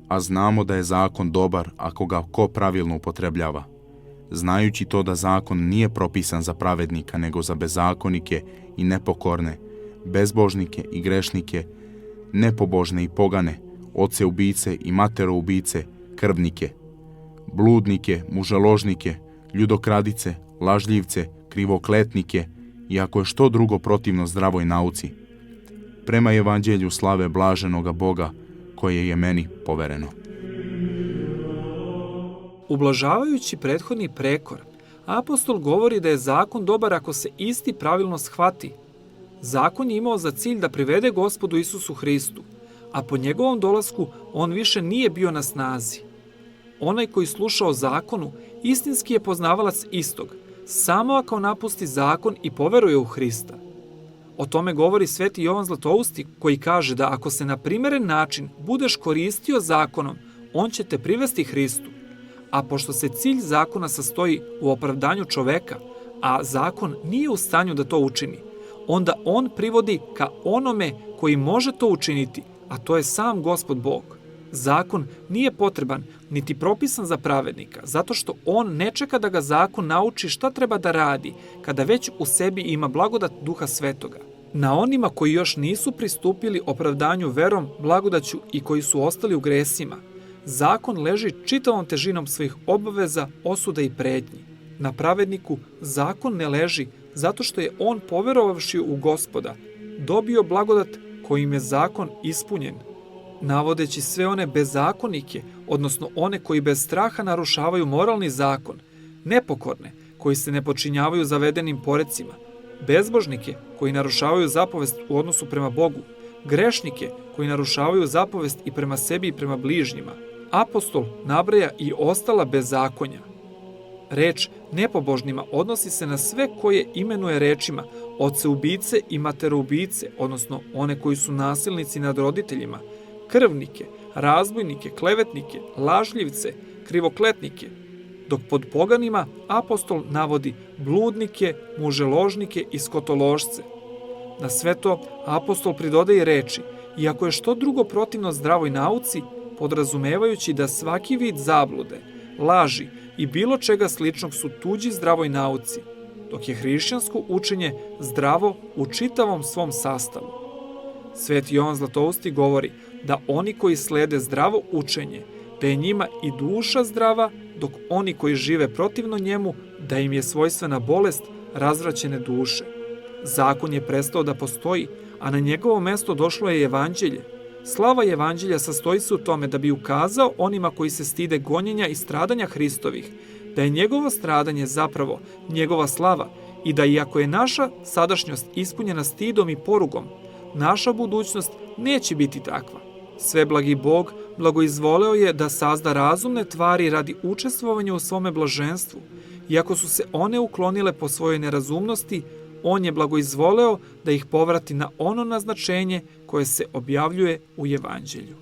A znamo da je zakon dobar ako ga ko pravilno upotrebljava. Znajući to da zakon nije propisan za pravednika, nego za bezakonike i nepokorne, bezbožnike i grešnike, nepobožne i pogane, oce ubice i matero ubice, krvnike, bludnike, muželožnike, ljudokradice, lažljivce, krivokletnike i ako je što drugo protivno zdravoj nauci, prema evanđelju slave blaženoga Boga koje je meni povereno. Ublažavajući prethodni prekor, apostol govori da je zakon dobar ako se isti pravilno shvati. Zakon je imao za cilj da privede Gospodu Isusu Hristu, a po njegovom dolasku on više nije bio na snazi. Onaj koji sluša o zakonu istinski je poznavalac istog, samo ako napusti zakon i poveruje u Hrista. O tome govori sveti Jovan Zlatousti koji kaže da ako se na primeren način budeš koristio zakonom, on će te privesti Hristu. A pošto se cilj zakona sastoji u opravdanju čoveka, a zakon nije u stanju da to učini, onda on privodi ka onome koji može to učiniti, a to je sam Gospod Bog. Zakon nije potreban niti propisan za pravednika, zato što on ne čeka da ga zakon nauči šta treba da radi, kada već u sebi ima blagodat Duha Svetoga. Na onima koji još nisu pristupili opravdanju verom, blagodaću i koji su ostali u gresima, zakon leži čitavom težinom svojih obaveza, osuda i pretnji. Na pravedniku zakon ne leži zato što je on, poverovavši u Gospoda, dobio blagodat kojim je zakon ispunjen. Navodeći sve one bezakonike, odnosno one koji bez straha narušavaju moralni zakon, nepokorne, koji se ne počinjavaju zavedenim porecima, bezbožnike koji narušavaju zapovest u odnosu prema Bogu, grešnike koji narušavaju zapovest i prema sebi i prema bližnjima, apostol nabraja i ostala bezakonja. Reč nepobožnima odnosi se na sve koje imenuje rečima oce ubice i matero ubice, odnosno one koji su nasilnici nad roditeljima, krvnike, razbojnike, klevetnike, lažljivce, krivokletnike, dok pod poganima apostol navodi bludnike, muželožnike i skotoložce. Na sve to apostol pridodaje reči, iako je što drugo protivno zdravoj nauci, podrazumevajući da svaki vid zablude, laži i bilo čega sličnog su tuđi zdravoj nauci, dok je hrišćansko učenje zdravo u čitavom svom sastavu. Sveti Jovan Zlatousti govori da oni koji slede zdravo učenje, da je njima i duša zdrava, dok oni koji žive protivno njemu, da im je svojstvena bolest razvraćene duše. Zakon je prestao da postoji, a na njegovo mesto došlo je evanđelje. Slava evanđelja sastoji se u tome da bi ukazao onima koji se stide gonjenja i stradanja Hristovih, da je njegovo stradanje zapravo njegova slava i da iako je naša sadašnjost ispunjena stidom i porugom, naša budućnost neće biti takva. Sveblagi Bog blagoizvoleo je da sazda razumne tvari radi učestvovanja u svome blaženstvu. Iako su se one uklonile po svojoj nerazumnosti, on je blagoizvoleo da ih povrati na ono naznačenje koje se objavljuje u evanđelju.